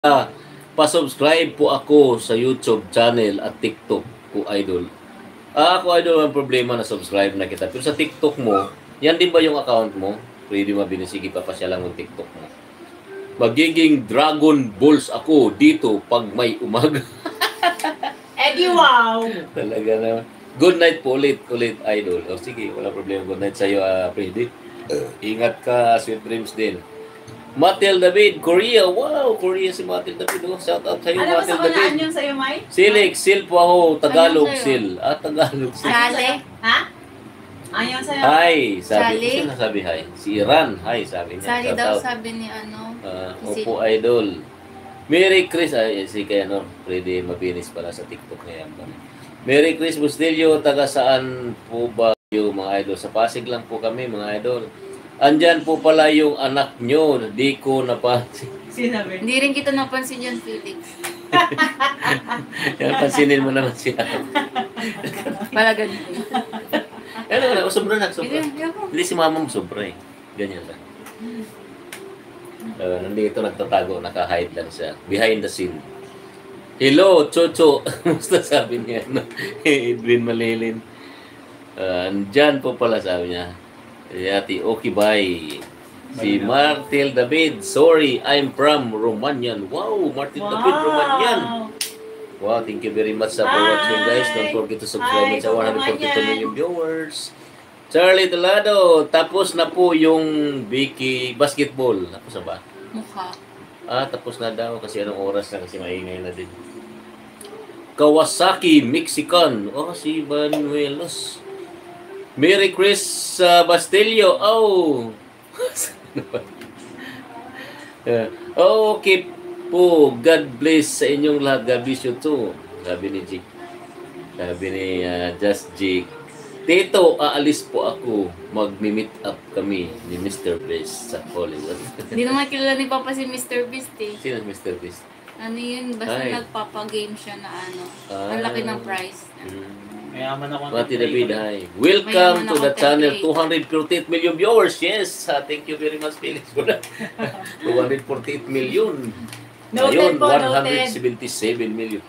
Pa-subscribe po ako sa YouTube channel at TikTok ko, idol. Ako, idol, ang problema na subscribe na kita. Pero sa TikTok mo, yan din ba yung account mo? Pwede mabinisigi pa siya lang ng TikTok mo. Magiging Dragon Balls ako dito pag may umaga. Eddie, wow! Talaga na. Good night po ulit, idol. O sige, wala problema. Good night sa'yo, Freddy. Ingat ka, sweet dreams din. Matil David, Korea. Wow, Korea si Matil David. Oh, shout out sa'yo, Ano ba Matil sa David. unaan yung sa'yo, May? Silik, sil po ako. Tagalog Ano sa'yo? sil. Tagalog sil. Sale? Ha? Ayaw sa'yo? Hi, sabi. Sali? Sino sabi hi? Si Iran. Hi, sabi niya. Sali Shout daw out. sabi ni ano. Opo, idol. Merry Chris. Ay, si kaya no, pwede mabinis pala sa TikTok na yan. Merry Chris Bustillo. Taga saan po ba yung mga idol? Sa Pasig lang po kami, mga idol. Andyan po pala yung anak nyo. Di ko napansin. Sinabi. Hindi rin kita napansin yan, Felix. Yan, pansinin mo naman siya. Pala ganito. Ano na, sobra na, sobra. Hindi, ako. Hindi si mama mo sobra eh. Ganyan lang. Nandito nagtatago, naka-hide lang siya. Behind the scene. Hello, Chocho. Musta sabi niya? Edwin Malilin. Andyan po pala sabi niya. Yati, okay, bye. Si Martil David. Sorry, I'm from Romanian. Wow, Martil David, Romanian. Wow, thank you very much for watching, guys. Don't forget to subscribe sa 142 million viewers. Charlie Delado, tapos na po yung Vicky basketball. Tapos na ba? Mukha. Tapos na daw kasi anong oras na kasi maingay na din. Kawasaki, Mexican. Si Banuelos. Merry Chris Bastillo. Oh. Okay po. God bless sa inyong lahat. God bless you too. Sabi ni Jake. Sabi ni Just Jake. Tito, aalis po ako. Mag-meet up kami ni Mr. Beast sa Hollywood. Hindi naman kilala ni Papa si Mr. Beast eh. Sino Mr. Beast? Ano yun? Basta Ay. nagpapagame siya na ano. Ang laki ng prize. Mayaman ako. Mati David, hi. Welcome Mayaman to ako, the channel. template. 248 million viewers. Yes, thank you very much, Felix. 248 million. Noted Ngayon, po, noted. 177 million.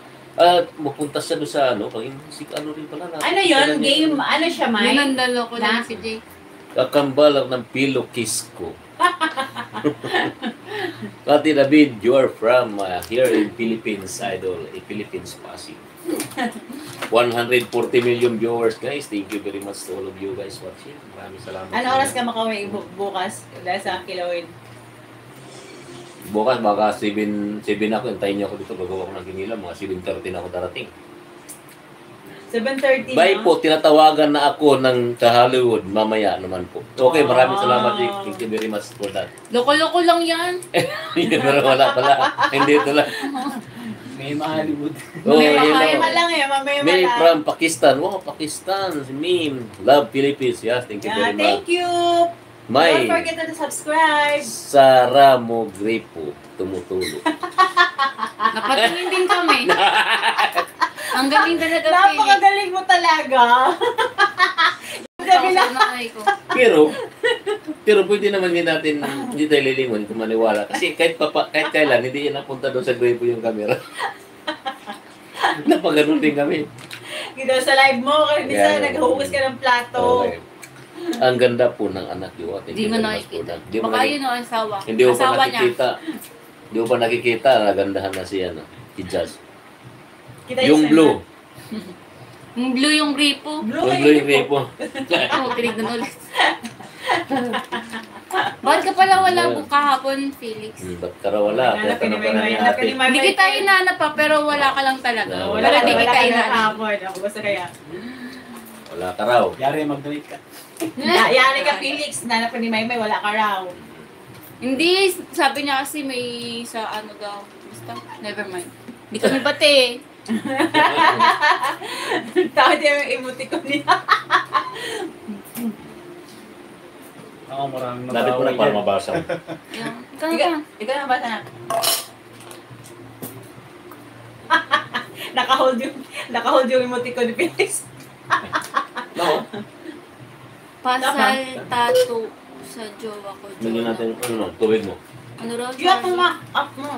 Mapunta siya doon sa ano, pag si ano rin pala. Ano yun? Game? Ano siya, May? Yun ang dalo ko lang Na? si Jake. Kakambal ng pillow kiss ko. Mati David, you are from here in Philippines, idol. Philippines, Pasig. 140 million viewers, guys. Thank you very much to all of you guys watching. Maraming salamat. Ano oras ka makauwi bukas? Dahil sa kilawin. Bukas, baka 7 ako. Hintayin niyo ako dito. Gagawa ko ng ginila. Mga 7:30 na ako darating. 7:30 Bye po. Tinatawagan na ako ng ka-Hollywood. Mamaya naman po. Okay, maraming salamat, Jake. Thank you very much for that. Loko-loko lang yan. Pero wala pala. Hindi ito lang. May Hollywood. Mamaya lang eh. Mamaya May lang. from Pakistan. Wow, Pakistan. Si Meme. Love Philippines. Yes, thank you very much. Thank you. May Don't forget to subscribe. Sara Mogrepo. Tumutulo. Napatingin din kami. Ang galing talaga, Felix. Napakagaling mo talaga. Sabi lang. Pero pwede naman din natin, hindi tayo lilingon kung maniwala. Kasi kahit kailan, hindi yan napunta doon sa Grepo yung camera. Napaganon din kami. Gito sa live mo, kasi minsan Yeah. naghuhugas ka ng plato. Okay. Ang ganda po ng anak niyo. Hindi mo nakikita. Baka yun ang asawa. Hindi mo pa Asawa niya. nakikita. Hindi mo pa nakikita. Nagandahan na siya. Si Jazz. Kita Yung blue. Yung blue yung gripo. Blue Yung blue yung Grepo. Oo, tinignan ulit. Bakit ka pala wala kung kahapon, Felix? Ba't ka raw wala? Kaya tanong ka na ni ate. Hindi kita inaanap pa, pero wala ka lang talaga. No, Wala Pero ka di kita na inaanap. kahapon. Ako basta kaya. Wala ka raw. Yari, mag-donate ka. Yari ka, Felix. Nanapan ni Maymay, wala ka raw. Hindi, sabi niya kasi may sa ano daw. Basta, never mind. Hindi kami bate. Tawad niya yung emoticon niya. Ako maraming Lapit mo na para mabasa. Yan. Ikaw na. Ikaw na bata na. Naka-hold yung emoticon ni Felix. No. Pasal tattoo sa jowa ko. Bigyan natin, tubig mo. Ano raw? Kaya up mo.